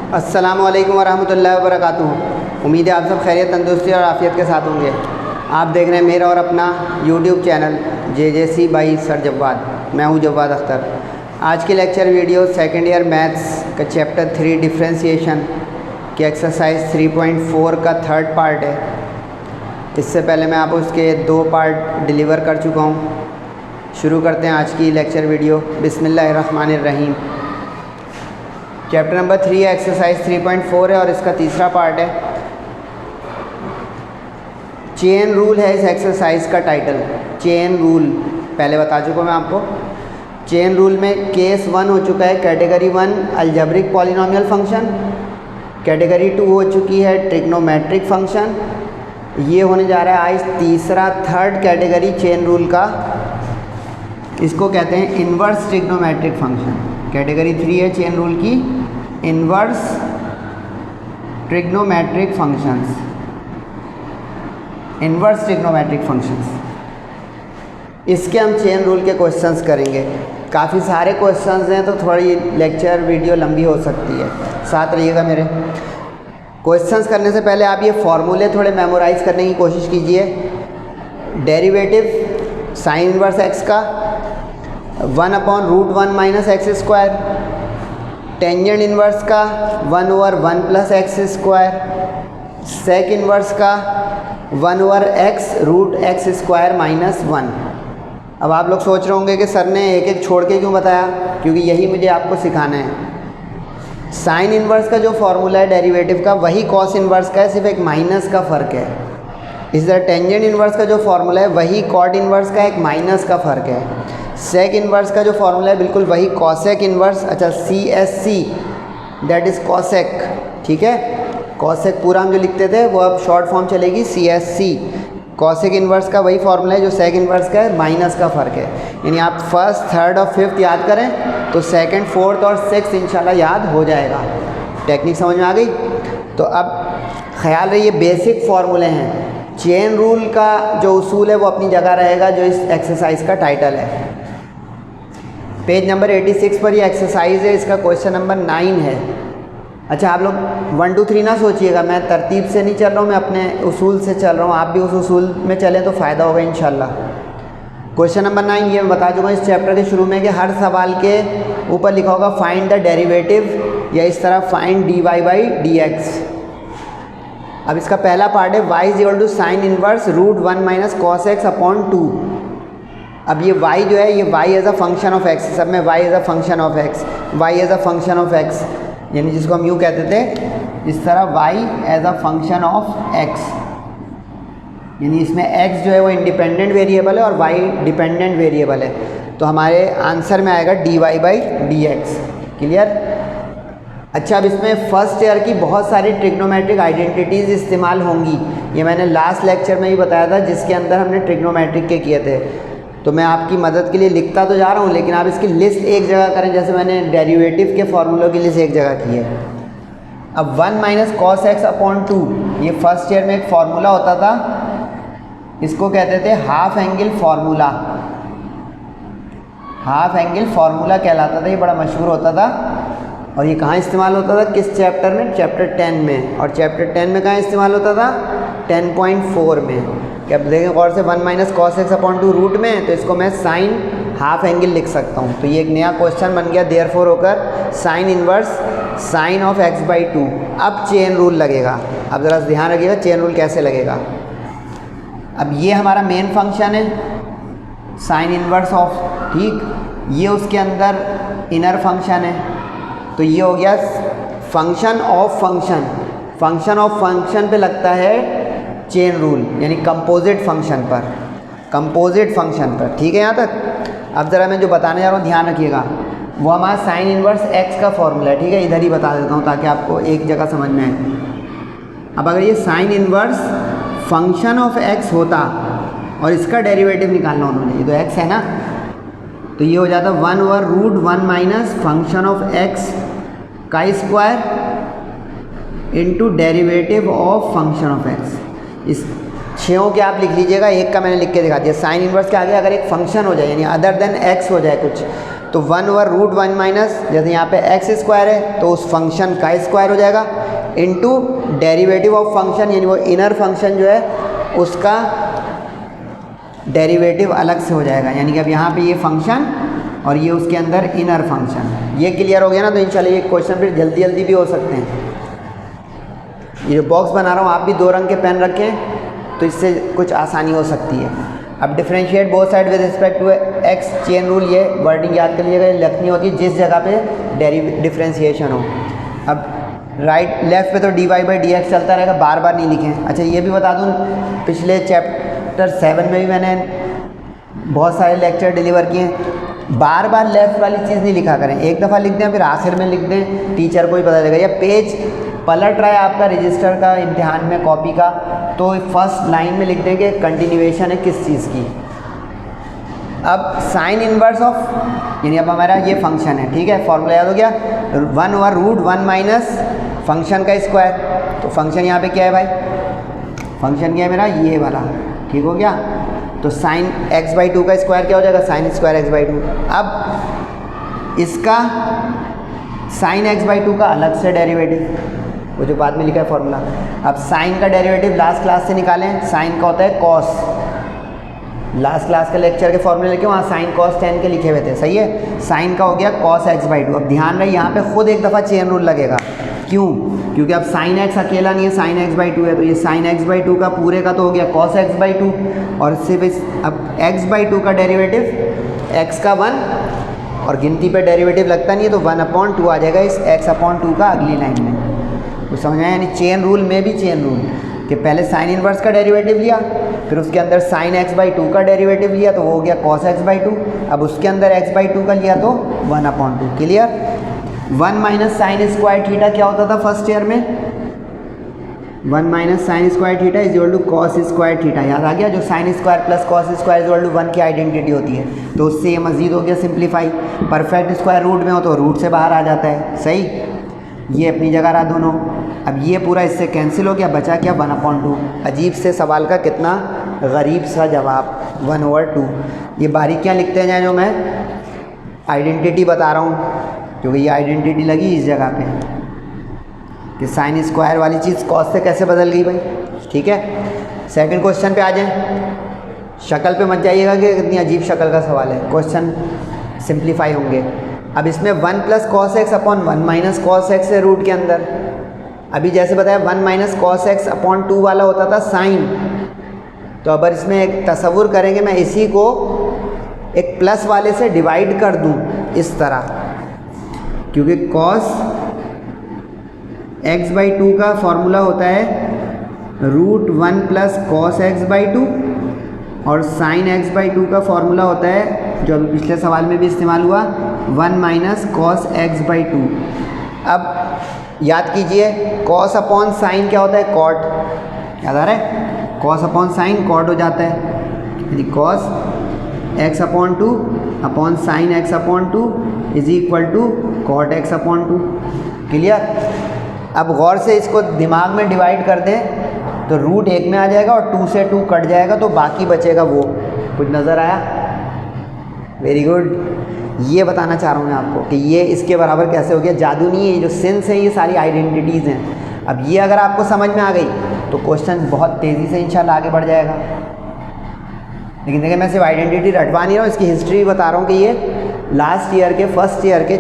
अस्सलामु अलैकुम वरहमतुल्लाहि वबरकातुहू। उम्मीद है आप सब खैरियत, तंदुरुस्ती और आफ़ियत के साथ होंगे। आप देख रहे हैं मेरा और अपना YouTube channel JJC by sir Jawwad. मैं हूं जव्वाद अख्तर। आज की lecture video second year maths का चैप्टर 3 डिफ्रेंशिएशन के एक्सरसाइज 3.4 का थर्ड पार्ट है। इससे पहले मैं आपको उसके 2 पार्ट डिलीवर कर चुका हूँ। शुरू करते हैं आज की लेक्चर वीडियो। बिस्मिल्लाहिर्रहमानिर्रहीम। चैप्टर नंबर 3 है, एक्सरसाइज 3.4 है और इसका तीसरा पार्ट है। चेन रूल है इस एक्सरसाइज का टाइटल। चेन रूल पहले बता चुका मैं आपको। चेन रूल में केस 1 हो चुका है, category 1 algebraic polynomial function. Category 2 हो चुकी है ट्रिग्नोमेट्रिक फंक्शन। ये होने जा रहा है आज तीसरा थर्ड कैटेगरी चेन रूल का। इसको कहते हैं इन्वर्स ट्रिग्नोमेट्रिक फंक्शन। कैटेगरी 3 है चेन रूल की, inverse trigonometric functions. Inverse trigonometric functions, इसके हम चेन रूल के क्वेश्चंस करेंगे। काफ़ी सारे क्वेश्चंस हैं तो थोड़ी लेक्चर वीडियो लंबी हो सकती है, साथ रहिएगा मेरे। क्वेश्चंस करने से पहले आप ये फॉर्मूले थोड़े मेमोराइज करने की कोशिश कीजिए। डेरिवेटिव साइन इन्वर्स एक्स का 1/√1 minus x square, tangent inverse का 1/1 plus x square, sec inverse का 1/x√x स्क्वायर माइनस 1। अब आप लोग सोच रहे होंगे कि सर ने एक एक छोड़ के क्यों बताया, क्योंकि यही मुझे आपको सिखाना है। साइन इन्वर्स का जो फॉर्मूला है डेरिवेटिव का वही कॉस इन्वर्स का है, सिर्फ एक माइनस का फ़र्क है। इस तरह टेंजेंट इन्वर्स का जो फॉर्मूला है वही कॉट इन्वर्स का, एक माइनस का फ़र्क है। सेक इन्वर्स का जो फॉर्मूला है बिल्कुल वही कॉसेक इन्वर्स, अच्छा CSC दैट इज़ कॉसेक, ठीक है। कॉसेक पूरा हम जो लिखते थे वो अब शॉर्ट फॉर्म चलेगी CSC। कॉसेक इन्वर्स का वही फॉर्मूला है जो सेक इन्वर्स का है, माइनस का फ़र्क है। यानी आप फर्स्ट, थर्ड और फिफ्थ याद करें तो सेकंड, फोर्थ और सिक्स्थ इंशाल्लाह याद हो जाएगा। टेक्निक समझ में आ गई? तो अब ख्याल रहे ये बेसिक फार्मूले हैं। चेन रूल का जो उसूल है वो अपनी जगह रहेगा, जो इस एक्सरसाइज का टाइटल है। पेज नंबर 86 पर ये एक्सरसाइज है, इसका क्वेश्चन नंबर 9 है। अच्छा, आप लोग 1 2 3 ना सोचिएगा, मैं तरतीब से नहीं चल रहा हूँ, मैं अपने उसूल से चल रहा हूँ। आप भी उस उसूल में चलें तो फ़ायदा होगा इंशाल्लाह। क्वेश्चन नंबर 9 ये मैं बता चुका हूँ इस चैप्टर के शुरू में कि हर सवाल के ऊपर लिखा होगा फाइंड द डेरिवेटिव, या इस तरह फाइंड dy/dx। अब इसका पहला पार्ट है y = sine inverse √1 minus cos x upon 2। अब ये y जो है ये y as a function of x, सब में y as a function of x, y as a function of x, यानी जिसको हम यूँ कहते थे इस तरह y as a function of x। यानी इसमें x जो है वो इंडिपेंडेंट वेरिएबल है और y डिपेंडेंट वेरिएबल है। तो हमारे आंसर में आएगा dy/dx। क्लियर? अच्छा, अब इसमें फर्स्ट ईयर की बहुत सारी ट्रिग्नोमेट्रिक आइडेंटिटीज़ इस्तेमाल होंगी। ये मैंने लास्ट लेक्चर में ही बताया था जिसके अंदर हमने ट्रिग्नोमेट्रिक के किए थे। तो मैं आपकी मदद के लिए लिखता तो जा रहा हूँ, लेकिन आप इसकी लिस्ट एक जगह करें, जैसे मैंने डेरिवेटिव के फॉर्मूलों की लिस्ट एक जगह की है। अब 1 माइनस कॉस एक्स अपॉन 2, ये फर्स्ट ईयर में एक फार्मूला होता था, इसको कहते थे half angle formula. Half angle formula कहलाता था, ये बड़ा मशहूर होता था। और ये कहाँ इस्तेमाल होता था, किस चैप्टर में? चैप्टर 10 में। और चैप्टर 10 में कहाँ इस्तेमाल होता था? 10.4 में। क्या देखें गौर से, 1 minus cos x upon 2 root में, तो इसको मैं साइन हाफ एंगल लिख सकता हूँ। तो ये एक नया क्वेश्चन बन गया देयरफॉर होकर sign inverse sign of x/2। अब चेन रूल लगेगा। अब ज़रा ध्यान रखिएगा चेन रूल कैसे लगेगा। अब ये हमारा मेन फंक्शन है साइन इन्वर्स ऑफ, ठीक, ये उसके अंदर इनर फंक्शन है। तो ये हो गया function of function. Function of function पे लगता है चेन रूल, यानी कंपोजिट फंक्शन पर, कंपोजिट फंक्शन पर, ठीक है यहाँ तक। अब ज़रा मैं जो बताने जा रहा हूँ ध्यान रखिएगा, वो हमारा साइन इन्वर्स x का फॉर्मूला है, ठीक है। इधर ही बता देता हूँ ताकि आपको एक जगह समझ में आए। अब अगर ये sign inverse function of x होता और इसका डेरिवेटिव निकालना उन्होंने, ये तो x है ना, तो ये हो जाता 1/√1 माइनस फंक्शन ऑफ x का square into derivative of function of x। इस छयों के आप लिख लीजिएगा, एक का मैंने लिख के दिखा दिया। साइन इन्वर्स के आगे अगर एक फंक्शन हो जाए, यानी अदर देन x हो जाए कुछ, तो 1/√1 माइनस, जैसे यहाँ पे एक्स स्क्वायर है तो उस फंक्शन का स्क्वायर हो जाएगा, इनटू डेरिवेटिव ऑफ फंक्शन, यानी वो इनर फंक्शन जो है उसका डेरिवेटिव अलग से हो जाएगा। यानी कि अब यहाँ पे ये फंक्शन और ये उसके अंदर इनर फंक्शन। ये क्लियर हो गया ना? तो इंशाल्लाह ये क्वेश्चन फिर जल्दी जल्दी भी हो सकते हैं। ये जो बॉक्स बना रहा हूँ आप भी 2 रंग के पेन रखें तो इससे कुछ आसानी हो सकती है। अब differentiate both side with respect to x, chain rule, ये वर्डिंग याद कर लीजिएगा, लिखनी होती है जिस जगह पे डिफरेंशिएशन हो। अब राइट लेफ्ट पे तो dy/dx चलता रहेगा, बार बार नहीं लिखें। अच्छा ये भी बता दूँ, पिछले चैप्टर 7 में भी मैंने बहुत सारे लेक्चर डिलीवर किए हैं। बार बार लेफ्ट वाली चीज़ नहीं लिखा करें, एक दफ़ा लिख दें फिर आखिर में लिख दें, टीचर को ही पता चलेगा। या पेज पलट रहा है आपका रजिस्टर का इम्तिहान में कॉपी का, तो फर्स्ट लाइन में लिख दें कि कंटिन्यूएशन है किस चीज़ की। अब साइन इनवर्स ऑफ, यानी अब हमारा ये फंक्शन है, ठीक है, फॉर्मूला याद हो गया, 1/√1 माइनस फंक्शन का स्क्वायर। तो फंक्शन यहाँ पे क्या है भाई? फंक्शन क्या है मेरा? ये वाला, ठीक हो गया। तो साइन x/2 का स्क्वायर क्या हो जाएगा? Sine square x/2। अब इसका साइन x/2 का अलग से डेरिवेटिव, वो जो बाद में लिखा है फॉर्मूला। अब साइन का डेरिवेटिव लास्ट क्लास से निकालें, साइन का होता है कॉस। लास्ट क्लास के लेक्चर के फॉर्मूले लेके वहाँ साइन कॉस tan के लिखे हुए थे, सही है। साइन का हो गया cos x/2। अब ध्यान रहे यहाँ पे खुद एक दफ़ा चेन रूल लगेगा, क्यों? क्योंकि अब साइन x अकेला नहीं है, साइन x/2 है, तो ये साइन x/2 का पूरे का तो हो गया cos x/2, और सिर्फ अब x/2 का डेरिवेटिव x का 1, और गिनती पे डेरिवेटिव लगता नहीं है तो 1/2 आ जाएगा इस x/2 का अगली लाइन में। वो समझ आया? यानी चेन रूल में भी चेन रूल कि पहले साइन इनवर्स का डेरिवेटिव लिया, फिर उसके अंदर साइन x/2 का डेरिवेटिव लिया तो वो हो गया cos x/2, अब उसके अंदर x/2 का लिया तो 1/2। Clear? 1 minus sine square theta क्या होता था फर्स्ट ईयर में? 1 minus sine square theta is equal to cos square theta. याद आ गया? जो sine square plus cos square is equal to 1 की आइडेंटिटी होती है, तो उससे ये मजीद हो गया सिंप्लीफाई। परफेक्ट स्क्वायर रूट में हो तो रूट से बाहर आ जाता है, सही। ये अपनी जगह रहा दोनों। अब ये पूरा इससे कैंसिल हो गया, बचा क्या? 1/2। अजीब से सवाल का कितना गरीब सा जवाब, 1/2। ये बारीकियाँ लिखते हैं जो मैं आइडेंटिटी बता रहा हूँ, क्योंकि ये आइडेंटिटी लगी इस जगह पे कि साइन स्क्वायर वाली चीज़ कॉस से कैसे बदल गई भाई, ठीक है। सेकंड क्वेश्चन पे आ जाएं। शक्ल पे मत जाइएगा कि कितनी अजीब शक्ल का सवाल है, क्वेश्चन सिंप्लीफाई होंगे। अब इसमें 1 + cos x/1 minus cos x है रूट के अंदर। अभी जैसे बताया 1 माइनस cos x/2 वाला होता था साइन, तो अगर इसमें एक तसव्वुर करेंगे, मैं इसी को एक प्लस वाले से डिवाइड कर दूं इस तरह, क्योंकि cos x/2 का फॉर्मूला होता है √1 + cos x/2, और साइन x/2 का फॉर्मूला होता है जो अभी पिछले सवाल में भी इस्तेमाल हुआ 1 माइनस cos x/2। अब याद कीजिए cos/sin क्या होता है? cot। याद आ रहा है? cos/sin cot हो जाता है, यानी cos x/2 upon sin x/2 is equal to cot x/2। Clear? अब गौर से इसको दिमाग में डिवाइड कर दें तो रूट 1 में आ जाएगा और 2 से 2 कट जाएगा, तो बाकी बचेगा वो। कुछ नज़र आया? Very good. ये बताना चाह रहा हूँ मैं आपको कि ये इसके बराबर कैसे हो गया। जादू नहीं है, ये जो सिंस है ये सारी आइडेंटिटीज़ हैं। अब ये अगर आपको समझ में आ गई तो क्वेश्चन बहुत तेज़ी से इंशाल्लाह आगे बढ़ जाएगा। लेकिन देखिए मैं सिर्फ आइडेंटिटी रटवा नहीं रहा हूँ, इसकी हिस्ट्री बता रहा हूँ कि ये लास्ट ईयर के फर्स्ट ईयर के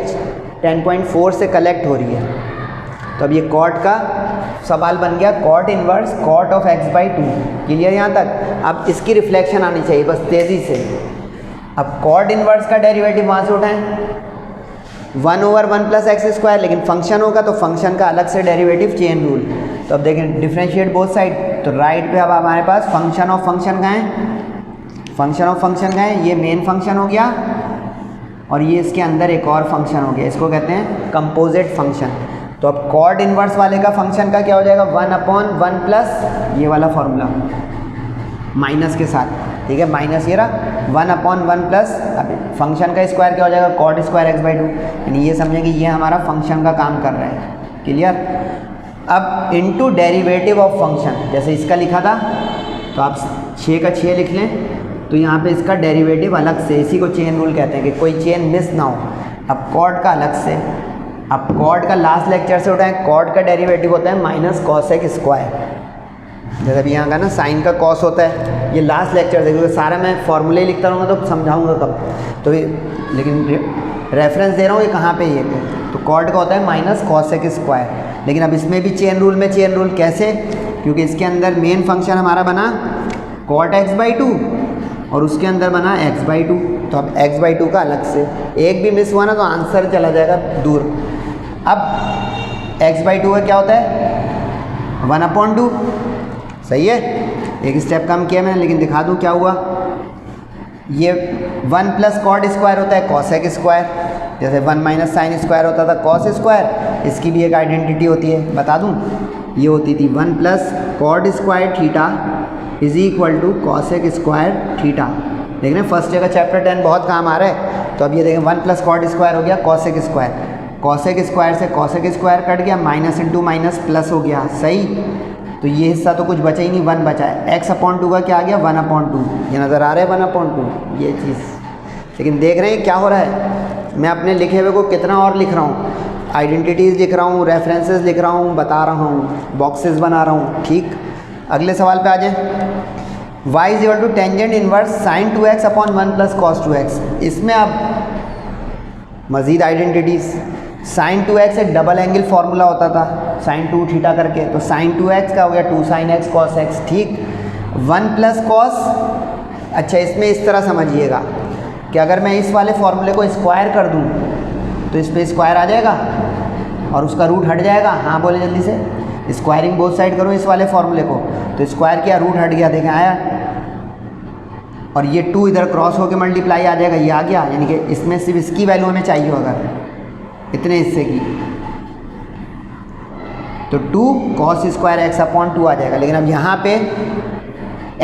10.4 से कलेक्ट हो रही है। तो अब ये कॉट का सवाल बन गया, cot inverse cot of x/2। Clear यहाँ तक? अब इसकी रिफ्लेक्शन आनी चाहिए बस तेज़ी से। अब कॉट इनवर्स का डेरिवेटिव वहाँ से उठाएं 1/1 + x², लेकिन फंक्शन होगा तो फंक्शन का अलग से डेरिवेटिव, चेन रूल। तो अब देखें डिफरेंशिएट बोथ साइड, तो राइट पे अब हमारे पास फंक्शन ऑफ फंक्शन का है, फंक्शन ऑफ फंक्शन का है, ये मेन फंक्शन हो गया और ये इसके अंदर एक और फंक्शन हो गया, इसको कहते हैं कंपोजिट फंक्शन। तो अब कॉट इनवर्स वाले का फंक्शन का क्या हो जाएगा? 1/1 प्लस ये वाला फॉर्मूला माइनस के साथ, ठीक है, माइनस ये रहा 1/1 प्लस अब फंक्शन का स्क्वायर क्या हो जाएगा? Cot square x/2। यानी ये समझें कि ये हमारा फंक्शन का काम कर रहा है। क्लियर? अब इनटू डेरिवेटिव ऑफ फंक्शन, जैसे इसका लिखा था तो आप 6 का 6 लिख लें, तो यहाँ पे इसका डेरिवेटिव अलग से, इसी को चेन रूल कहते हैं कि कोई चेन मिस ना हो। अब कॉर्ड का अलग से, अब कॉर्ड का लास्ट लेक्चर से उठाएं, कॉर्ड का डेरिवेटिव होता है माइनस कॉसेक स्क्वायर। जैसे अभी यहाँ का ना साइन का कॉस होता है, ये लास्ट लेक्चर से, क्योंकि सारा मैं फॉर्मूले लिखता रहूँगा तो समझाऊँगा कब, तो लेकिन रेफरेंस दे रहा हूँ ये कहाँ पे ये तो कॉर्ड का होता है माइनस कॉसेक स्क्वायर। लेकिन अब इसमें भी चेन रूल में चेन रूल कैसे, क्योंकि इसके अंदर मेन फंक्शन हमारा बना कॉट x/2 और उसके अंदर बना x/2, तो अब x/2 का अलग से, एक भी मिस हुआ ना तो आंसर चला जाएगा दूर। अब x/2 का क्या होता है 1/2, सही है, एक स्टेप कम किया मैंने, लेकिन दिखा दूँ क्या हुआ। ये 1 प्लस कॉट स्क्वायर होता है कॉसेक स्क्वायर, जैसे 1 माइनस साइन स्क्वायर होता था कॉस स्क्वायर, इसकी भी एक आइडेंटिटी होती है, बता दूँ, ये होती थी 1 plus cot square theta is equal to cosec square theta. देख रहे हैं फर्स्ट ईयर का चैप्टर 10 बहुत काम आ रहा है। तो अब ये देखें 1 प्लस कॉट स्क्वायर हो गया कॉसेक स्क्वायर, कॉसेक स्क्वायर से कॉसेक स्क्वायर कट गया, माइनस इंटू माइनस प्लस हो गया, सही। तो ये हिस्सा तो कुछ बचा ही नहीं, 1 बचा है। x/2 का क्या आ गया 1/2, ये नज़र आ रहा है 1/2 ये चीज़। लेकिन देख रहे हैं क्या हो रहा है, मैं अपने लिखे हुए को कितना और लिख रहा हूँ, आइडेंटिटीज़ लिख रहा हूँ, रेफरेंसेस लिख रहा हूँ, बता रहा हूँ, बॉक्सेस बना रहा हूँ, ठीक। अगले सवाल पे आ जाए, y is equal to tangent inverse sine 2x upon 1 plus cos 2x। इसमें अब मज़ीद आइडेंटिटीज़, साइन 2x एक डबल एंगल फार्मूला होता था साइन 2 थीटा करके, तो साइन 2x का हो गया 2 sin x cos x, ठीक। 1 प्लस कॉस, अच्छा इसमें इस तरह समझिएगा कि अगर मैं इस वाले फार्मूले को स्क्वायर कर दूँ तो इस पर स्क्वायर आ जाएगा और उसका रूट हट जाएगा। हाँ बोले जल्दी से, स्क्वायरिंग बोथ साइड करो इस वाले फार्मूले को, तो स्क्वायर किया रूट हट गया, देखें आया, और ये 2 इधर क्रॉस होकर मल्टीप्लाई आ जाएगा, ये आ गया, यानी कि इसमें सिर्फ इसकी वैल्यू हमें चाहिए अगर इतने हिस्से की, तो 2 cos स्क्वायर x अपॉन 2 आ जाएगा। लेकिन अब यहाँ पे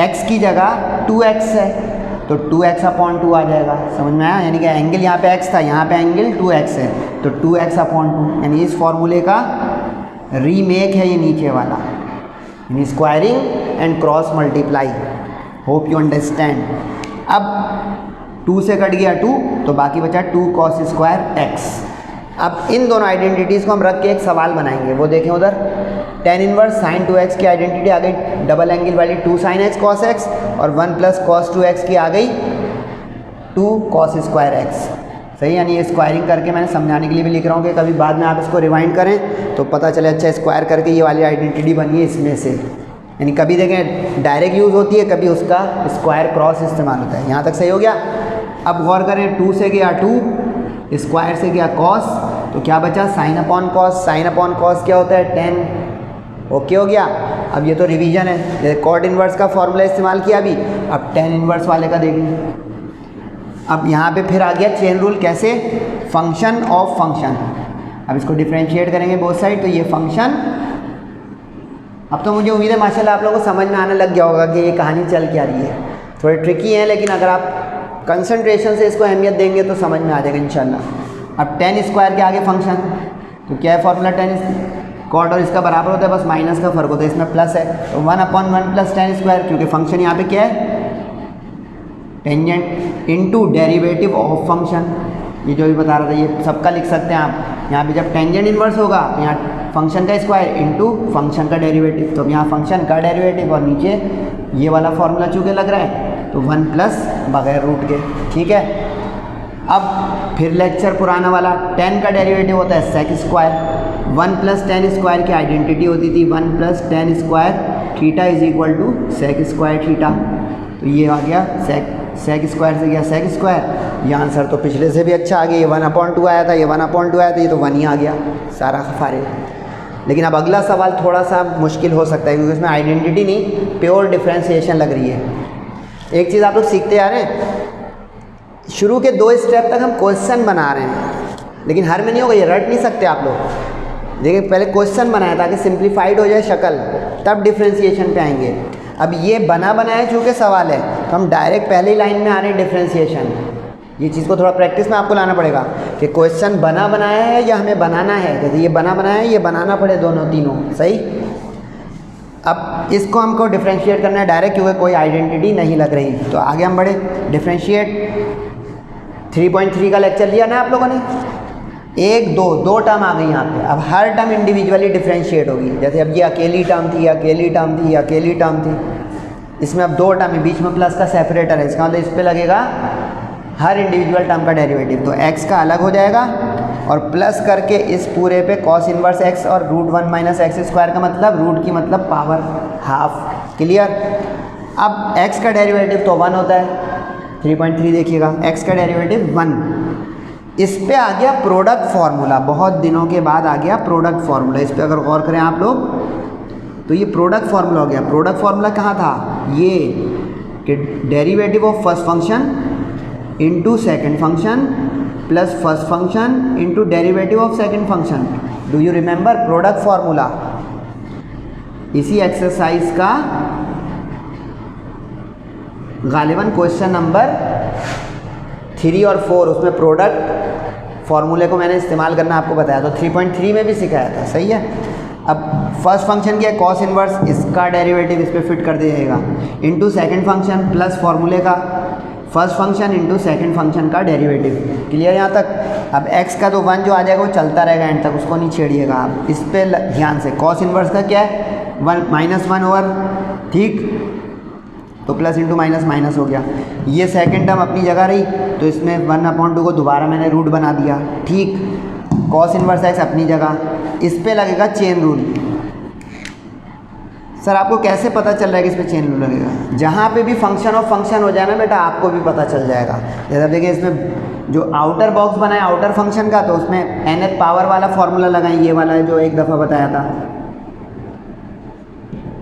x की जगह 2x है तो 2x अपॉन 2 आ जाएगा, समझ में आया, यानी कि एंगल यहाँ पे x था, यहाँ पे एंगल 2x है, तो 2x अपॉन 2, यानी इस फॉर्मूले का रीमेक है ये नीचे वाला, यानी squaring and cross multiply. Hope you understand. अब 2 से कट गया 2, तो बाकी बचा 2 cos स्क्वायर x। अब इन दोनों आइडेंटिटीज़ को हम रख के एक सवाल बनाएंगे, वो देखें उधर, tan इनवर्स साइन 2x की आइडेंटिटी आ गई डबल एंगल वाली 2 sin x cos x, और 1 प्लस cos 2x की आ गई 2 cos स्क्वायर x, सही। यानी ये स्क्वायरिंग करके मैंने समझाने के लिए भी लिख रहा हूँ कि कभी बाद में आप इसको रिवाइंड करें तो पता चले अच्छा स्क्वायर करके ये वाली आइडेंटिटी बनी है इसमें से, यानी कभी देखें डायरेक्ट यूज़ होती है, कभी उसका स्क्वायर क्रॉस इस्तेमाल होता है। यहाँ तक सही हो गया। अब गौर करें, 2 से गया 2, स्क्वायर से गया कॉस, तो क्या बचा sine upon cos, sine upon cos क्या होता है 10, ओके हो गया। अब ये तो रिवीजन है, जैसे कॉट इनवर्स का फॉर्मूला इस्तेमाल किया अभी, अब tan इनवर्स वाले का देखेंगे। अब यहाँ पे फिर आ गया चेन रूल, कैसे, फंक्शन ऑफ फंक्शन। अब इसको डिफ्रेंशिएट करेंगे बोथ साइड, तो ये फंक्शन, अब तो मुझे उम्मीद है माशाल्लाह आप लोगों को समझ में आने लग गया होगा कि ये कहानी चल क्या रही है। थोड़े ट्रिकी है, लेकिन अगर आप कंसंट्रेशन से इसको अहमियत देंगे तो समझ में आ जाएगा इंशाल्लाह। अब tan स्क्वायर के आगे फंक्शन, तो क्या है फॉर्मूला, tan कॉट और इसका बराबर होता है, बस माइनस का फर्क होता है, इसमें प्लस है, तो 1/1 प्लस tan स्क्वायर, क्योंकि फंक्शन यहाँ पे क्या है tangent into derivative of function. ये जो भी बता रहा था ये सबका लिख सकते हैं आप। यहाँ पे जब टेंजेंट इनवर्स होगा तो यहाँ फंक्शन का स्क्वायर इनटू फंक्शन का डेरिवेटिव, तो अब यहाँ फंक्शन का डेरिवेटिव और नीचे ये वाला फॉर्मूला चूँकि लग रहा है तो 1 प्लस बगैर रूट के, ठीक है। अब फिर लेक्चर पुराना वाला, tan का डेरिवेटिव होता है sec square, 1 plus tan square की आइडेंटिटी होती थी 1 plus tan square theta is equal to sec square theta, तो ये आ गया सेक स्क्वायर से गया सेक स्क्वायर। ये आंसर तो पिछले से भी अच्छा आ गया, ये 1/2 आया था, ये 1/2 आया था, ये तो 1 ही आ गया सारा फारिग। लेकिन अब अगला सवाल थोड़ा सा मुश्किल हो सकता है, क्योंकि इसमें आइडेंटिटी नहीं प्योर डिफ्रेंशिएशन लग रही है। एक चीज़ आप लोग सीखते आ रहे हैं, शुरू के 2 स्टेप तक हम क्वेश्चन बना रहे हैं, लेकिन हर में नहीं होगा, ये रट नहीं सकते आप लोग। देखिए पहले क्वेश्चन बनाया ताकि सिंप्लीफाइड हो जाए शक्ल, तब डिफ्रेंशिएशन पे आएंगे। अब ये बना बनाया चूँकि सवाल है तो हम डायरेक्ट पहले ही लाइन में आ रहे हैं डिफ्रेंशिएशन। ये चीज़ को थोड़ा प्रैक्टिस में आपको लाना पड़ेगा कि क्वेश्चन बना बनाया है या हमें बनाना है। जैसे ये बना बनाया है, ये बनाना पड़े दोनों तीनों, सही। अब इसको हमको डिफ्रेंशिएट करना है डायरेक्ट, क्योंकि कोई आइडेंटिटी नहीं लग रही। तो आगे हम बढ़े, डिफ्रेंशिएट 3.3 का लेक्चर लिया ना आप लोगों ने। दो टर्म आ गई यहाँ पे। अब हर टर्म इंडिविजुअली डिफ्रेंशिएट होगी। जैसे अब ये अकेली टर्म थी, अकेली टर्म थी, अकेली टर्म थी, इसमें अब 2 टर्म है, बीच में प्लस का सेपरेटर है, इसका मतलब इस पे लगेगा हर इंडिविजुअल टर्म का डेरिवेटिव। तो x का अलग हो जाएगा और प्लस करके इस पूरे पे cos इनवर्स x और √1 माइनस एक्स स्क्वायर का मतलब रूट की मतलब पावर हाफ। क्लियर। अब x का डेरिवेटिव तो 1 होता है, 3.3 देखिएगा, x का डेरिवेटिव 1। इस पे आ गया प्रोडक्ट फार्मूला, बहुत दिनों के बाद आ गया प्रोडक्ट फार्मूला। इस पे अगर गौर करें आप लोग तो ये प्रोडक्ट फार्मूला हो गया। प्रोडक्ट फार्मूला कहाँ था, ये कि derivative of first function into second function plus first function into derivative of second function. Do you remember product formula? इसी एक्सरसाइज का गालिबन क्वेश्चन नंबर 3 और 4, उसमें प्रोडक्ट फार्मूले को मैंने इस्तेमाल करना आपको बताया, तो 3.3 में भी सिखाया था। सही है। अब फर्स्ट फंक्शन क्या है, कॉस इनवर्स, इसका डेरिवेटिव इस पर फिट कर दिया इंटू सेकेंड फंक्शन प्लस फार्मूले का first function into second function का डेरिवेटिव। क्लियर यहाँ तक। अब x का तो 1 जो आ जाएगा वो चलता रहेगा एंड तक, उसको नहीं छेड़िएगा आप। इस पे ध्यान से, कॉस इनवर्स का क्या है, 1 माइनस 1 ओवर, ठीक, तो प्लस इंटू माइनस माइनस हो गया। ये सेकंड टर्म अपनी जगह रही, तो इसमें 1/2 को दोबारा मैंने रूट बना दिया, ठीक। कॉस इनवर्स x अपनी जगह, इस पे लगेगा चेन रूल। सर आपको कैसे पता चल रहा है कि इस पे चेन रूल लगेगा? जहाँ पे भी फंक्शन ऑफ फंक्शन हो जाए ना बेटा, आपको भी पता चल जाएगा। जैसे देखिए इसमें जो आउटर बॉक्स बना है आउटर फंक्शन का, तो उसमें nth पावर वाला फॉर्मूला लगाएं, ये वाला है जो एक दफ़ा बताया था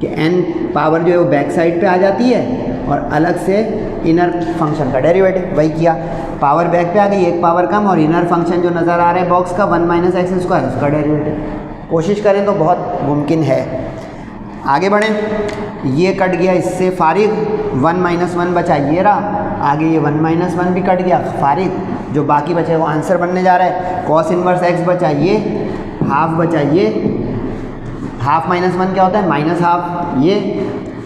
कि n पावर जो है वो बैक साइड पे आ जाती है और अलग से इनर फंक्शन का डेरिवेटिव, वही किया। पावर बैक पे आ गई, एक पावर कम, और इनर फंक्शन जो नज़र आ रहा है बॉक्स का 1 माइनस एक्स स्क्वायर, उसका डेरिवेटिव। कोशिश करें तो बहुत मुमकिन है। आगे बढ़ें, ये कट गया, इससे फारिग 1 माइनस 1 बचा, ये रहा। आगे ये 1 माइनस 1 भी कट गया, फारिग। जो बाकी बचे वो आंसर बनने जा रहा है। कॉस इनवर्स x बचा, ये हाफ बचा, ये हाफ माइनस 1 क्या होता है, माइनस हाफ, ये,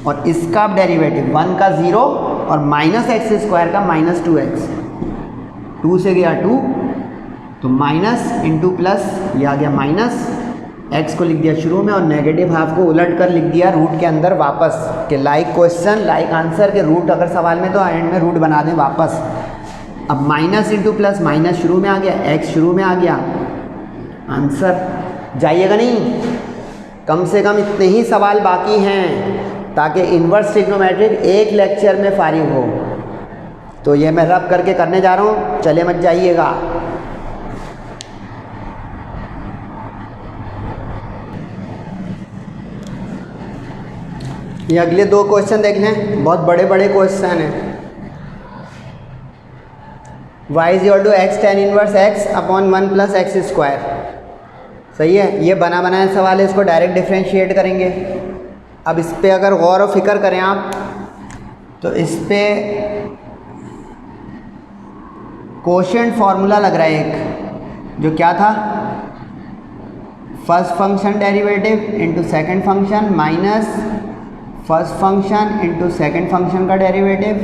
और इसका डेरिवेटिव 1 का 0 और माइनस एक्स स्क्वायर का माइनस 2x, 2 से गया 2, तो माइनस इंटू प्लस, ये आ गया माइनस, x को लिख दिया शुरू में और नेगेटिव हाफ को उलट कर लिख दिया रूट के अंदर वापस, कि लाइक क्वेश्चन लाइक आंसर के रूट अगर सवाल में तो एंड में रूट बना दें वापस। अब माइनस इंटू प्लस, माइनस शुरू में आ गया, x शुरू में आ गया, आंसर। जाइएगा नहीं, कम से कम इतने ही सवाल बाकी हैं ताकि इन्वर्स ट्रिग्नोमेट्रिक एक लेक्चर में फारिग हो। तो ये मैं रब करके करने जा रहा हूँ, चले मत जाइएगा। ये अगले 2 क्वेश्चन देख लें, बहुत बड़े बड़े क्वेश्चन हैं। y = x tan inverse x upon 1 plus x square. सही है, ये बना बनाया सवाल है, इसको डायरेक्ट डिफ्रेंशिएट करेंगे। अब इस पे अगर गौर और फिक्र करें आप, तो इस पे कोशेंट फार्मूला लग रहा है एक, जो क्या था, first function derivative into second function minus first function into second function का डेरिवेटिव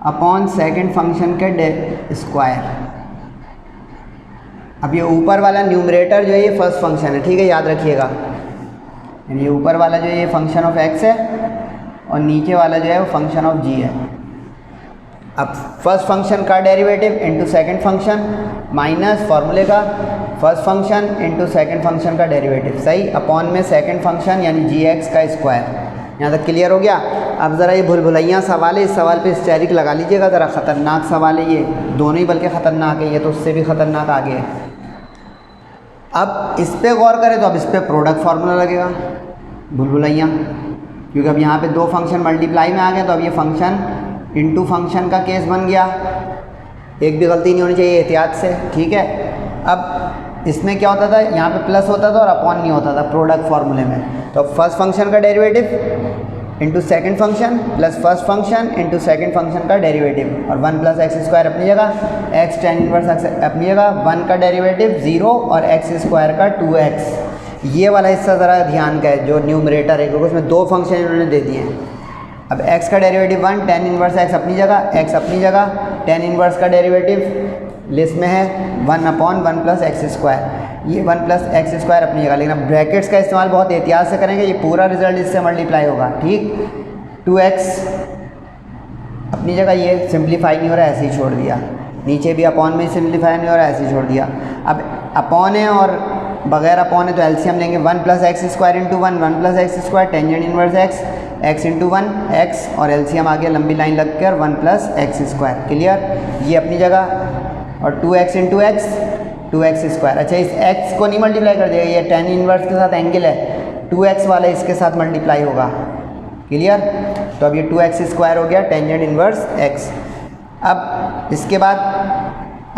अपॉन सेकेंड फंक्शन के स्क्वायर। अब ये ऊपर वाला न्यूमरेटर जो है ये फर्स्ट फंक्शन है, ठीक है, याद रखिएगा। ये ऊपर वाला जो है ये फंक्शन ऑफ x है और नीचे वाला जो है वो फंक्शन ऑफ g है। अब फर्स्ट फंक्शन का derivative into second function minus फार्मूले का first function into second function का डेरिवेटिव, सही, अपॉन में सेकेंड फंक्शन यानी gx का स्क्वायर। यहाँ तक क्लियर हो गया। अब ज़रा ये भूल-भुलैया सवाल है, इस सवाल पे स्टेरिक लगा लीजिएगा, ज़रा ख़तरनाक सवाल है ये, दोनों ही बल्कि ख़तरनाक है, ये तो उससे भी ख़तरनाक आगे है। अब इस पे गौर करें तो अब इस पे प्रोडक्ट फार्मूला लगेगा, भूल-भुलैया, क्योंकि अब यहाँ पे 2 फंक्शन मल्टीप्लाई में आ गए, तो अब ये फंक्शन इंटू फंक्शन का केस बन गया। एक भी गलती नहीं होनी चाहिए, एहतियात से, ठीक है। अब इसमें क्या होता था, यहाँ पे प्लस होता था और अपॉन नहीं होता था प्रोडक्ट फार्मूले में। तो फर्स्ट फंक्शन का derivative into second function plus first function into second function का डेरिवेटिव, और 1 प्लस एक्स स्क्वायर अपनी जगह, x tan इनवर्स अपनी जगह, 1 का डेरिवेटिव 0 और x स्क्वायर का 2x। ये वाला हिस्सा ज़रा ध्यान का है जो न्यूमरेटर है, क्योंकि उसमें दो फंक्शन इन्होंने दे दिए हैं। अब x का डेरिवेटिव 1, tan इनवर्स x अपनी जगह, x अपनी जगह, tan इनवर्स का डेरिवेटिव लिस्ट में है 1/1 प्लस एक्स स्क्वायर, ये 1 प्लस एक्स स्क्वायर अपनी जगह। लेकिन अब ब्रैकेट्स का इस्तेमाल बहुत एहतियात से करेंगे, ये पूरा रिजल्ट इससे मल्टीप्लाई होगा, ठीक। 2x अपनी जगह, ये सिंप्लीफाई नहीं हो रहा है, ऐसे ही छोड़ दिया। नीचे भी अपॉन में सिंप्लीफाई नहीं हो रहा है, ऐसे ही छोड़ दिया। अब अपॉन है और बगैर अपॉन है तो एलसीएम लेंगे 1 plus x square into 1 plus x square, tangent inverse x into 1 x, और एलसीएम आ गया लंबी लाइन लग कर 1 प्लस एक्स स्क्वायर, क्लियर। ये अपनी जगह, और 2x into x 2x square. अच्छा, इस x को नहीं मल्टीप्लाई कर देगा, ये tan इनवर्स के साथ एंगल है, 2x वाला इसके साथ मल्टीप्लाई होगा, क्लियर। तो अब ये 2x स्क्वायर हो गया टेंजेंट इनवर्स x। अब इसके बाद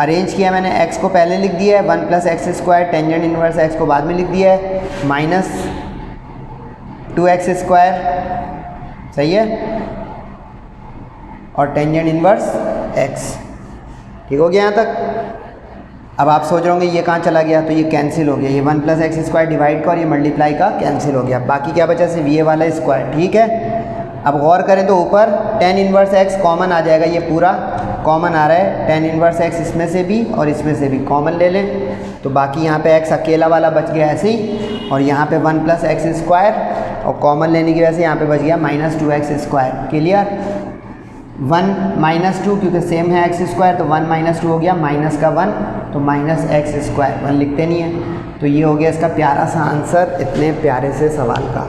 अरेंज किया मैंने, x को पहले लिख दिया है 1 plus x square, tangent inverse x को बाद में लिख दिया है, माइनस 2x स्क्वायर, सही है, और टेंजेंट इनवर्स x, ठीक हो गया यहाँ तक। अब आप सोच रहे होंगे ये कहाँ चला गया, तो ये कैंसिल हो गया, ये 1 प्लस एक्स स्क्वायर डिवाइड का और ये मल्टीप्लाई का कैंसिल हो गया, बाकी क्या बचा सिर्फ ये वाला स्क्वायर, ठीक है। अब गौर करें तो ऊपर tan इनवर्स x कॉमन आ जाएगा, ये पूरा कॉमन आ रहा है, tan इनवर्स x इसमें से भी और इसमें से भी कॉमन ले लें, तो बाकी यहाँ पे x अकेला वाला बच गया ऐसे ही, और यहाँ पे 1 प्लस एक्स स्क्वायर, और कॉमन लेने की वजह से यहाँ पे बच गया minus 2x square, clear. 1 minus 2 क्योंकि सेम है एक्स स्क्वायर, तो 1 माइनस 2 हो गया माइनस का 1, तो माइनस एक्स स्क्वायर, 1 लिखते नहीं है। तो ये हो गया इसका प्यारा सा आंसर इतने प्यारे से सवाल का।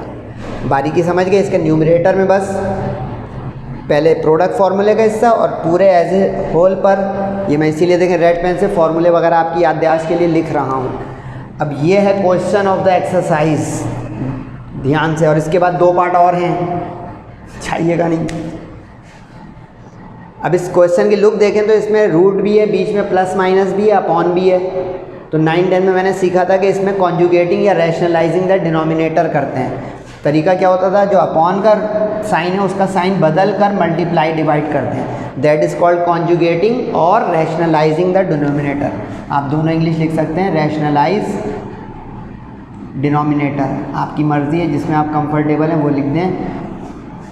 बारीकी समझ गए। इसके न्यूमरेटर में बस पहले प्रोडक्ट फार्मूले का हिस्सा और पूरे एज ए होल पर, ये मैं इसीलिए देखें रेड पेन से फार्मूले वगैरह आपकी याददाश्त के लिए लिख रहा हूँ। अब ये है क्वेश्चन ऑफ द एक्सरसाइज, ध्यान से, और इसके बाद दो पार्ट और हैं, चाहिएगा नहीं। अब इस क्वेश्चन की लुक देखें तो इसमें रूट भी है, बीच में प्लस माइनस भी है, अपॉन भी है। तो 9-10 में मैंने सीखा था कि इसमें कॉन्जुगेटिंग या रैशनलाइजिंग द डिनोमिनेटर करते हैं। तरीका क्या होता था, जो अपॉन का साइन है उसका साइन बदल कर मल्टीप्लाई डिवाइड करते हैं, दैट इज़ कॉल्ड कॉन्जुगेटिंग और रैशनलाइजिंग द डिनोमिनेटर। आप दोनों इंग्लिश लिख सकते हैं, रैशनलाइज डिनोमिनेटर, आपकी मर्ज़ी है, जिसमें आप कंफर्टेबल हैं वो लिख दें।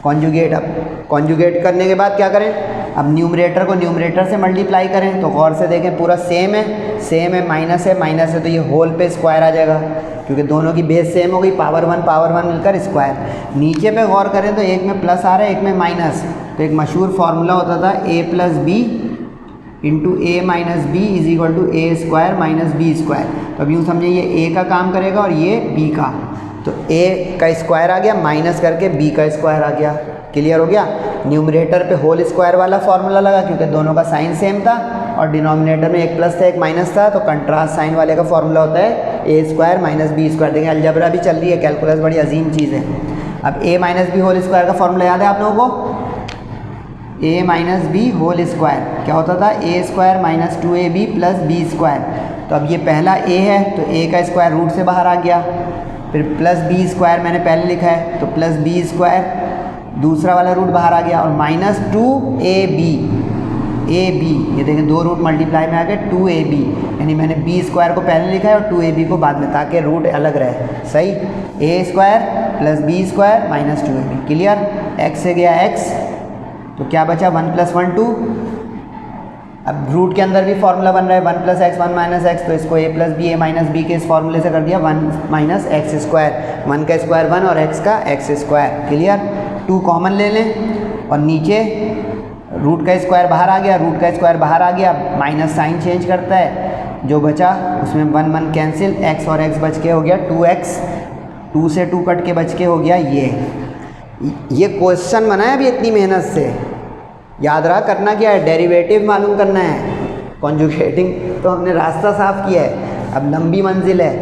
कॉन्जुगेट, अब कॉन्जुगेट करने के बाद क्या करें, अब न्यूमरेटर को न्यूमरेटर से मल्टीप्लाई करें, तो गौर से देखें पूरा सेम है, माइनस है, तो ये होल पे स्क्वायर आ जाएगा, क्योंकि दोनों की बेस सेम हो गई, पावर वन मिलकर स्क्वायर। नीचे पे गौर करें तो एक में प्लस आ रहा है, एक में माइनस, तो एक मशहूर फार्मूला होता था a plus B into A minus B is equal to A square minus B square. तो अब यूँ समझिए ये a का काम करेगा और ये b का, तो a का स्क्वायर आ गया माइनस करके b का स्क्वायर आ गया, क्लियर हो गया। न्यूमरेटर पे होल स्क्वायर वाला फार्मूला लगा क्योंकि दोनों का साइन सेम था, और डिनोमिनेटर में एक प्लस था एक माइनस था, तो कंट्रास्ट साइन वाले का फार्मूला होता है ए स्क्वायर माइनस बी स्क्वायर। देखिए अलजबरा भी चल रही है, कैलकुलस बड़ी अजीम चीज़ है। अब a minus B whole square का फार्मूला याद है आप लोगों को, a minus B whole square क्या होता था, a square minus 2ab plus B square. तो अब ये पहला a है तो a का स्क्वायर रूट से बाहर आ गया, फिर प्लस बी स्क्वायर मैंने पहले लिखा है तो प्लस बी स्क्वायर, दूसरा वाला रूट बाहर आ गया, और माइनस 2ab, ये देखें दो रूट मल्टीप्लाई में आ गए 2ab, यानी मैंने b स्क्वायर को पहले लिखा है और 2ab को बाद में, ताकि रूट अलग रहे, सही। a square plus B square minus 2ab, clear. x से गया x, तो क्या बचा 1 प्लस 1 2। अब रूट के अंदर भी फार्मूला बन रहा है 1 प्लस एक्स 1 माइनस एक्स, तो इसको a plus B, A minus B के इस फार्मूले से कर दिया 1 माइनस एक्स स्क्वायर, 1 का स्क्वायर 1 और x का x स्क्वायर, क्लियर। 2 कॉमन ले लें और नीचे रूट का स्क्वायर बाहर आ गया, रूट का स्क्वायर बाहर आ गया, माइनस साइन चेंज करता है, जो बचा उसमें 1 कैंसिल, x और x बच के हो गया 2x, 2 से 2 कट के बच के हो गया ये क्वेश्चन बना है अभी इतनी मेहनत से। याद रहा करना क्या है, डेरिवेटिव मालूम करना है, कॉन्जुगेटिंग तो हमने रास्ता साफ किया है, अब लंबी मंजिल है।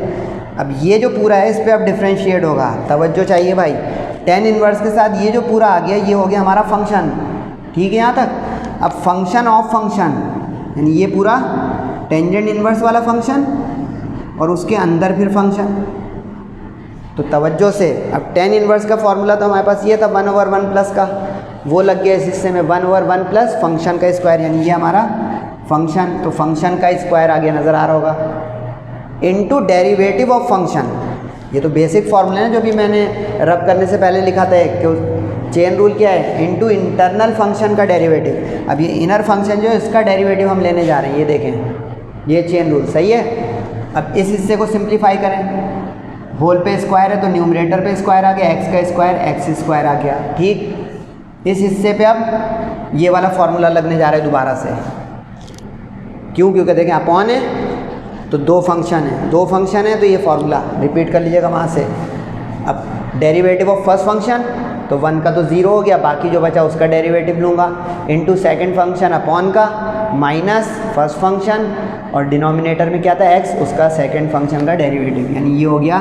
अब ये जो पूरा है इस पर अब डिफ्रेंशिएट होगा, तवज्जो चाहिए भाई। tan इनवर्स के साथ ये जो पूरा आ गया ये हो गया हमारा फंक्शन, ठीक है यहाँ तक। अब फंक्शन ऑफ फंक्शन, यानी ये पूरा टेंजेंट इनवर्स वाला फंक्शन और उसके अंदर फिर फंक्शन, तो तवज्जो से। अब tan इनवर्स का फॉर्मूला तो हमारे पास ये था 1/1 प्लस का, वो लग गया इस हिस्से में 1/1 प्लस फंक्शन का स्क्वायर, यानी ये हमारा फंक्शन, तो फंक्शन का स्क्वायर आ गया, नज़र आ रहा होगा, इनटू डेरिवेटिव ऑफ फंक्शन, ये तो बेसिक फार्मूला है ना जो भी मैंने रब करने से पहले लिखा था कि चेन रूल क्या है, इनटू इंटरनल फंक्शन का डेरिवेटिव। अब ये इनर फंक्शन जो है इसका डेरिवेटिव हम लेने जा रहे हैं, ये देखें ये चेन रूल सही है। अब इस हिस्से को सिंप्लीफाई करें, होल पे स्क्वायर है तो न्यूमरेटर पे स्क्वायर आ गया, एक्स का स्क्वायर एक्स स्क्वायर आ गया। ठीक, इस हिस्से पे अब ये वाला फार्मूला लगने जा रहा है दोबारा से। क्यों? क्योंकि देखें अपॉन है तो दो फंक्शन है तो ये फार्मूला रिपीट कर लीजिएगा वहाँ से। अब डेरिवेटिव ऑफ फर्स्ट फंक्शन तो 1 का तो 0 हो गया, बाकी जो बचा उसका डेरिवेटिव लूँगा, इनटू सेकंड फंक्शन अपॉन का माइनस फर्स्ट फंक्शन, और डिनोमिनेटर में क्या था x, उसका सेकंड फंक्शन का डेरिवेटिव, यानी ये हो गया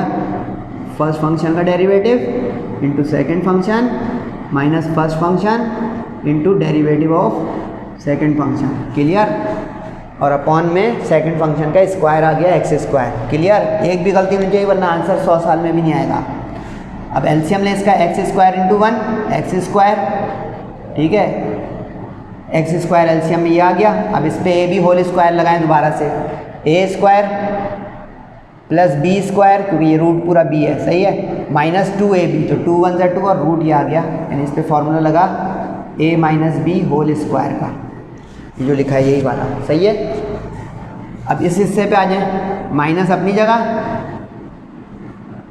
फर्स्ट फंक्शन का derivative into second function minus first function into derivative of second function. Clear? और अपॉन में सेकंड फंक्शन का स्क्वायर आ गया एक्स स्क्वायर। क्लियर? एक भी गलती नहीं चाहिए वरना आंसर 100 साल में भी नहीं आएगा। अब एलसीएम ले इसका x square into 1 x square, ठीक है, एक्स स्क्वायर एलसीएम में ये आ गया। अब इस पर ए बी होल स्क्वायर लगाएं दोबारा से, ए स्क्वायर प्लस बी स्क्वायर, क्योंकि ये रूट पूरा बी है, सही है, माइनस 2ab, तो 2 1 2 और रूट ये आ गया, यानी इस पर फॉर्मूला लगा a minus B whole square का, ये जो लिखा है यही वाला, सही है। अब इस हिस्से पे आ जाए, माइनस अपनी जगह,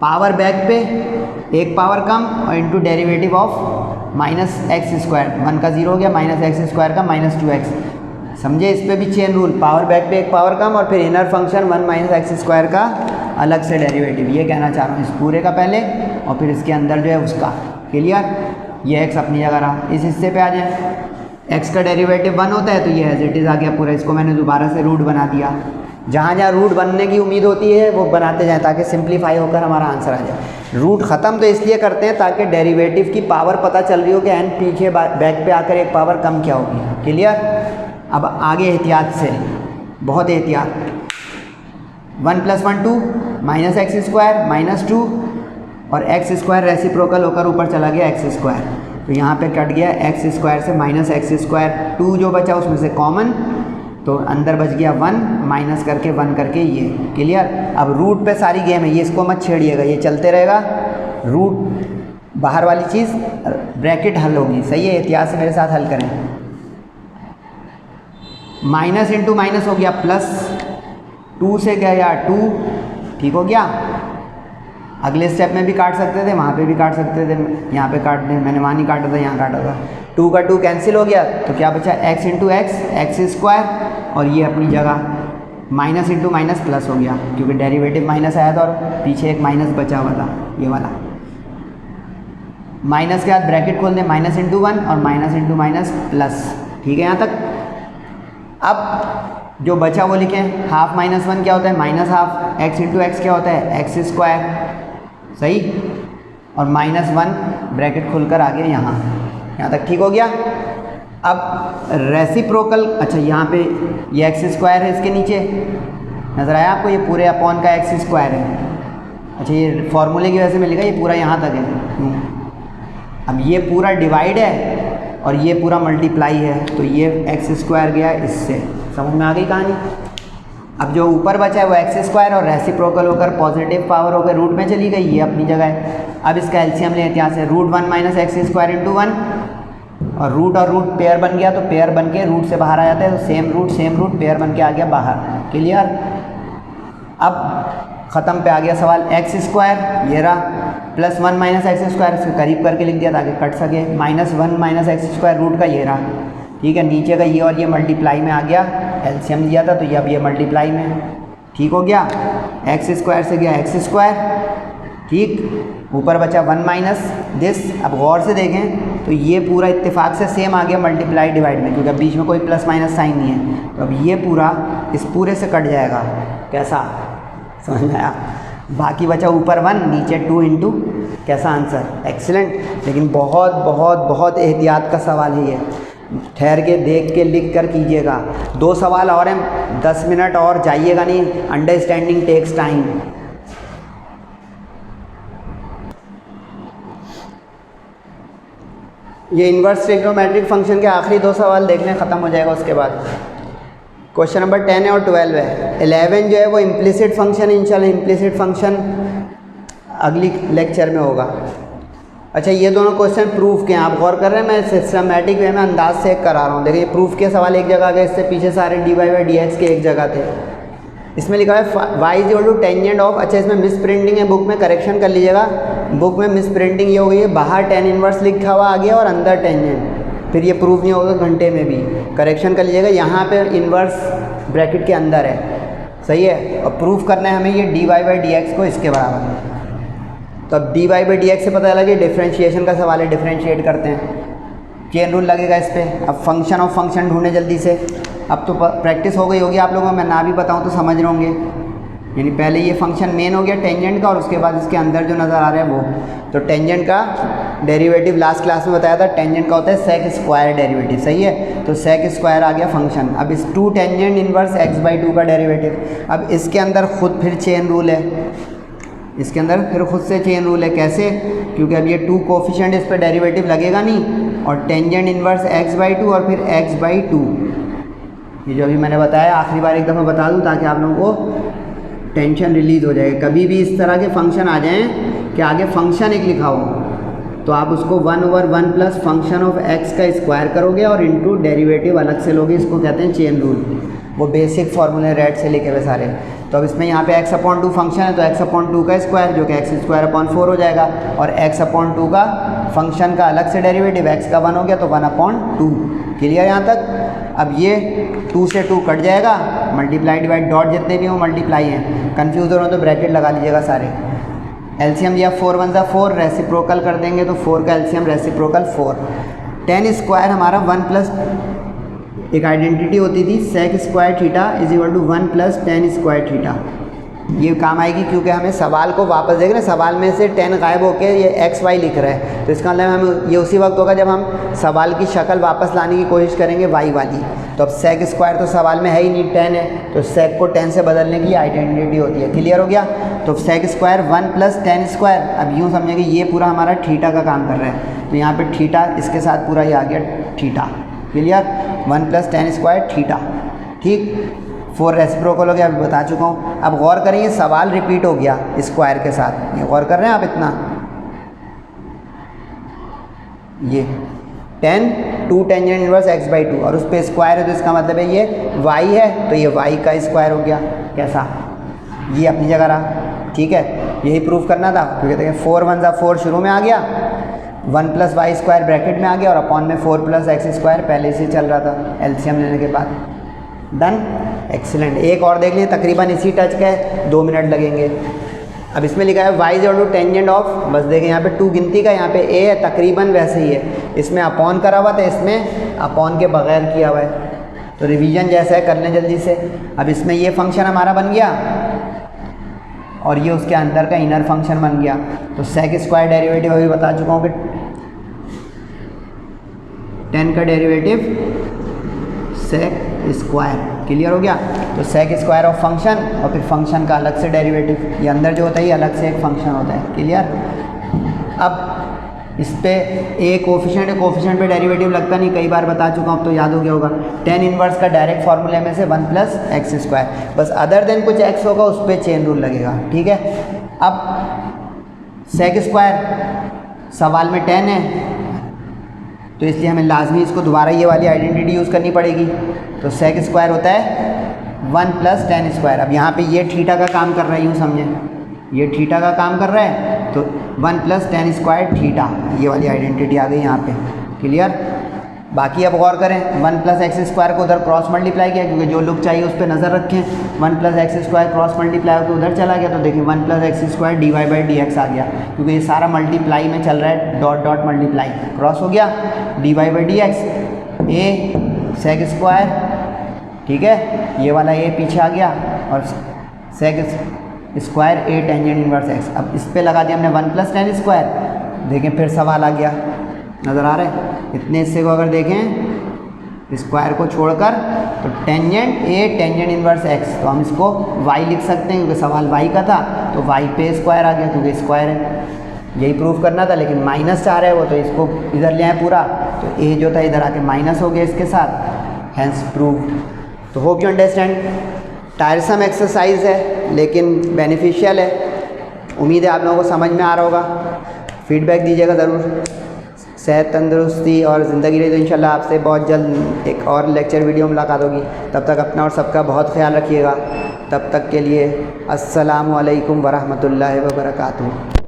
पावर बैक पे एक पावर कम और into derivative of minus x square, 1 का 0 हो गया, माइनस एक्स स्क्वायर का माइनस 2x। समझे? इस पे भी चेन रूल, पावर बैक पे एक पावर कम और फिर inner function 1 minus x square का अलग से डेरिवेटिव, ये कहना चाह रहा हूँ, इस पूरे का पहले और फिर इसके अंदर जो है उसका। क्लियर? ये x अपनी जगह रहा। इस हिस्से पे आ जाए, x का डेरिवेटिव 1 होता है तो ये एज इट इज़ आ गया पूरा, इसको मैंने दोबारा से रूट बना दिया। जहाँ जहाँ रूट बनने की उम्मीद होती है वो बनाते जाएं ताकि सिंप्लीफाई होकर हमारा आंसर आ जाए। रूट ख़त्म तो इसलिए करते हैं ताकि डेरिवेटिव की पावर पता चल रही हो कि एन पीछे बैक पे आकर एक पावर कम क्या होगी। क्लियर? अब आगे एहतियात से, बहुत एहतियात, 1 + 1 2 माइनस एक्स स्क्वायर माइनस 2 और एक्स स्क्वायर रेसिप्रोकल होकर ऊपर चला गया एक्स स्क्वायर, तो यहाँ पे कट गया एक्स स्क्वायर से माइनस एक्स स्क्वायर, 2 जो बचा उसमें से कॉमन, तो अंदर बच गया 1 माइनस करके 1 करके ये। क्लियर? अब रूट पे सारी गेम है, ये इसको मत छेड़िएगा, ये चलते रहेगा। रूट बाहर वाली चीज़, ब्रैकेट हल होगी, सही है। एहतियात से मेरे साथ हल करें। माइनस इंटू माइनस हो गया प्लस, 2 से गया 2, ठीक हो गया। अगले स्टेप में भी काट सकते थे, वहाँ पे भी काट सकते थे, यहाँ पे काट दें, मैंने वहाँ नहीं काटा था, यहाँ काटा था। 2 का 2 कैंसिल हो गया तो क्या बचा, x इंटू एक्स स्क्वायर, और ये अपनी जगह माइनस इंटू माइनस प्लस हो गया क्योंकि डेरिवेटिव माइनस आया था और पीछे एक माइनस बचा हुआ था, ये वाला। माइनस के बाद ब्रैकेट खोल दें, माइनस इंटू 1 और माइनस इंटू माइनस प्लस, ठीक है यहाँ तक। अब जो बचा वो लिखें, हाफ माइनस 1 क्या होता है, minus half, x into x क्या होता है, एक्स स्क्वायर, सही, और माइनस 1 ब्रैकेट खुलकर आ गया यहाँ तक, ठीक हो गया। अब रेसिप्रोकल, अच्छा यहाँ पे ये एक्स स्क्वायर है, इसके नीचे नज़र आया आपको, ये पूरे अपॉन का एक्स स्क्वायर है। अच्छा ये फॉर्मूले की वजह से मिलेगा, ये पूरा यहाँ तक है। अब ये पूरा डिवाइड है और ये पूरा मल्टीप्लाई है, तो ये एक्स स्क्वायर गया इससे, समझ में आ गई कहानी। अब जो ऊपर बचा है वो एक्स स्क्वायर और रेसिप्रोकल होकर पॉजिटिव पावर होकर रूट में चली गई, ये अपनी जगह है। अब इसका एलसीएम लेते हैं यहाँ से, root 1 minus x square into 1, और रूट पेयर बन गया तो पेयर बन के रूट से बाहर आ जाता है, तो सेम रूट पेयर बन के आ गया बाहर। क्लियर? अब ख़त्म पे आ गया सवाल, एक्स स्क्वायर ये रहा, प्लस 1 माइनस एक्स स्क्वायर, इसको करीब करके लिख दिया ताकि कट सके, minus 1 minus x square root का ये रहा, ठीक है। नीचे का ये और ये मल्टीप्लाई में आ गया, एलसीएम लिया था तो ये अब ये मल्टीप्लाई में, ठीक हो गया। एक्स स्क्वायर से गया एक्स स्क्वायर, ठीक, ऊपर बचा 1 माइनस दिस। अब गौर से देखें तो ये पूरा इत्तेफाक से सेम आ गया मल्टीप्लाई डिवाइड में, क्योंकि अब बीच में कोई प्लस माइनस साइन नहीं है, तो अब ये पूरा इस पूरे से कट जाएगा। कैसा, समझ में आया? बाकी बचा ऊपर 1 नीचे 2 इंटू, कैसा आंसर, एक्सीलेंट। लेकिन बहुत बहुत बहुत एहतियात का सवाल है ये, ठहर के देख के लिख कर कीजिएगा। 2 सवाल और हैं, 10 मिनट और जाइएगा नहीं, अंडरस्टैंडिंग टेक्स टाइम। ये इन्वर्स ट्रिग्नोमेट्रिक फंक्शन के आखिरी 2 सवाल देखने ख़त्म हो जाएगा, उसके बाद क्वेश्चन नंबर 10 है और 12 है। 11 जो है वो इम्प्लिसिट फंक्शन है, इंशाल्लाह इम्प्लिसिट फंक्शन अगली लेक्चर में होगा। अच्छा, ये दोनों क्वेश्चन प्रूफ के हैं, आप गौर कर रहे हैं, मैं सिस्टमेटिक वे में अंदाज से करा रहा हूँ। देखिए प्रूफ के सवाल एक जगह आ गए, इससे पीछे सारे dy/dx के एक जगह थे। इसमें लिखा है y = टेंजेंट ऑफ, अच्छा इसमें मिस प्रिंटिंग है, बुक में करेक्शन कर लीजिएगा। बुक में मिस प्रिंटिंग ये हो गई है, बाहर tan इनवर्स लिखा हुआ आ गया और अंदर टेंजेंट, फिर ये प्रूफ नहीं होगा घंटे में भी, करेक्शन कर लीजिएगा। यहाँ पे इनवर्स ब्रैकेट के अंदर है, सही है। और प्रूफ करना है हमें ये dy/dx को इसके बराबर। तो अब dy/dx से पता लगे डिफरेंशिएशन का सवाल है, डिफरेंशिएट करते हैं, चेन रूल लगेगा इस पर। अब फंक्शन ऑफ फंक्शन ढूंढे जल्दी से। अब तो प्रैक्टिस हो गई होगी आप लोगों को, मैं ना भी बताऊं तो समझ रहे होंगे। यानी पहले ये फंक्शन मेन हो गया टेंजेंट का, और उसके बाद इसके अंदर जो नज़र आ रहा है वो। तो टेंजेंट का डेरिवेटिव लास्ट क्लास में बताया था, टेंजेंट का होता है सेक स्क्वायर डेरिवेटिव, सही है। तो सेक स्क्वायर आ गया फंक्शन। अब इस 2 टेंजेंट इनवर्स x/2 का डेरिवेटिव। अब इसके अंदर खुद फिर चेन रूल है, इसके अंदर फिर खुद से चेन रूल है। कैसे? क्योंकि अब ये 2 कोफिशिएंट, इस पर डेरिवेटिव लगेगा नहीं, और टेंजेंट इनवर्स x/2 और फिर x/2, ये जो अभी मैंने बताया आखिरी बार एक दफ़ा बता दूं ताकि आप लोगों को टेंशन रिलीज़ हो जाए। कभी भी इस तरह के फंक्शन आ जाएं कि आगे फंक्शन एक लिखा हो, तो आप उसको 1/1 प्लस फंक्शन ऑफ x का स्क्वायर करोगे और इनटू डेरिवेटिव अलग से लोगे, इसको कहते हैं चेन रूल। वो बेसिक फार्मूले रेड से लिखे हुए सारे। तो अब इसमें यहाँ पे x/2 फंक्शन है, तो x/2 का स्क्वायर जो कि x² हो जाएगा, और x/2 का फंक्शन का अलग से डेरिवेटिव x का 1 हो गया तो 1/2। क्लियर यहाँ तक? अब ये 2 से 2 कट जाएगा, मल्टीप्लाई डिवाइड डॉट जितने भी हो मल्टीप्लाई हैं, कन्फ्यूज़ हो रहे हो तो ब्रैकेट लगा लीजिएगा सारे। एलसीएम दिया 4 1 = 4, रेसिप्रोकल कर देंगे तो 4 का एलसीएम रेसिप्रोकल 4। tan स्क्वायर हमारा 1 प्लस एक आइडेंटिटी होती थी sec square theta = 1 plus tan square theta. ये काम आएगी क्योंकि हमें सवाल को वापस देख रहे हैं, सवाल में से tan गायब होकर ये xy लिख रहा है, तो इसका मतलब हमें ये उसी वक्त होगा जब हम सवाल की शक्ल वापस लाने की कोशिश करेंगे y वाली। तो अब सेक स्क्वायर तो सवाल में है ही नहीं, tan है, तो सेक को tan से बदलने की आइडेंटिटी होती है। क्लियर हो गया? तो sec square 1 plus tan square, अब यूँ समझेंगे ये पूरा हमारा थीटा का काम कर रहा है, तो यहाँ पर थीटा इसके साथ पूरा ये आ गया theta. Clear? 1 plus tan square theta, ठीक। 4 रेसिप्रोकल हो गया, अभी बता चुका हूँ। अब गौर करें, ये सवाल रिपीट हो गया स्क्वायर के साथ, ये गौर कर रहे हैं आप इतना। ये tan 2 टेंजेंट इनवर्स x/2 और उस पर स्क्वायर है, तो इसका मतलब है ये y है, तो ये y का स्क्वायर हो गया। कैसा? ये अपनी जगह रहा, ठीक है। यही प्रूफ करना था, क्योंकि देखिए 4 1 = 4 शुरू में आ गया, 1 प्लस y² ब्रैकेट में आ गया, और अपॉन में 4 प्लस x² पहले से चल रहा था एलसीएम लेने के बाद। Done, excellent. एक और देख लीजिए, तकरीबन इसी टच का है, 2 मिनट लगेंगे। अब इसमें लिखा है y = टेंजेंट ऑफ, बस देखें यहाँ पे 2 गिनती का, यहाँ पे a है, तकरीबन वैसे ही है। इसमें अपॉन करा हुआ था, इसमें अपॉन के बगैर किया हुआ है, तो रिवीजन जैसा है कर लें जल्दी से। अब इसमें ये फंक्शन हमारा बन गया, और ये उसके अंदर का इनर फंक्शन बन गया। तो सेक स्क्वायर डेरिवेटिव अभी बता चुका हूँ कि tan का डेरिवेटिव सेक स्क्वायर। क्लियर हो गया? तो सेक स्क्वायर ऑफ फंक्शन और फिर फंक्शन का अलग से डेरिवेटिव, ये अंदर जो होता है ये अलग से एक फंक्शन होता है। क्लियर? अब इस पे ए कोफिशिएंट है, कोफिशिएंट पे डेरिवेटिव लगता नहीं, कई बार बता चुका हूँ, अब तो याद हो गया होगा। tan इनवर्स का डायरेक्ट फार्मूले में से 1 प्लस x², बस अदर देन कुछ x होगा उस पर चेन रूल लगेगा, ठीक है। अब सेक स्क्वायर सवाल में tan है, तो इसलिए हमें लाजमी इसको दोबारा ये वाली आइडेंटिटी यूज़ करनी पड़ेगी। तो सेक स्क्वायर होता है 1 प्लस tan स्क्वायर। अब यहाँ पे ये थीटा का काम कर रहा है, यूँ समझें, ये थीटा का काम कर रहा है, तो 1 प्लस tan स्क्वायर थीटा, ये वाली आइडेंटिटी आ गई यहाँ पे। क्लियर? बाकी अब गौर करें, 1 प्लस x² को उधर क्रॉस मल्टीप्लाई किया, क्योंकि जो लुक चाहिए उस पर नज़र रखें। 1 प्लस x² क्रॉस मल्टीप्लाई होकर उधर चला गया, तो देखिए 1 प्लस x² dy/dx आ गया, क्योंकि ये सारा मल्टीप्लाई में चल रहा है, डॉट डॉट मल्टीप्लाई, क्रॉस हो गया dy/dx। a सेक स्क्वायर, ठीक है, ये वाला a पीछे आ गया, और sec square a tangent inverse x। अब इस पर लगा दिया हमने 1 प्लस tan स्क्वायर। देखें फिर सवाल आ गया, नज़र आ रहा है? इतने हिस्से को अगर देखें स्क्वायर को छोड़कर, तो tangent a tangent inverse x, तो हम इसको y लिख सकते हैं क्योंकि सवाल y का था, तो y पे स्क्वायर आ गया क्योंकि स्क्वायर है। यही प्रूफ करना था, लेकिन माइनस चाह रहा है वो, तो इसको इधर ले आए पूरा, तो a जो था इधर आके माइनस हो गया इसके साथ, हैंस प्रूव। तो होप यू अंडरस्टैंड। टायरसम एक्सरसाइज है लेकिन बेनिफिशियल है, उम्मीद है आप लोगों को समझ में आ रहा होगा। फीडबैक दीजिएगा ज़रूर। सेहत, तंदुरुस्ती और ज़िंदगी रही तो इंशाल्लाह आपसे बहुत जल्द एक और लेक्चर वीडियो मुलाकात होगी। तब तक अपना और सबका बहुत ख्याल रखिएगा। तब तक के लिए अस्सलामु अलैकुम वरहमतुल्लाहि व बरकातुहू।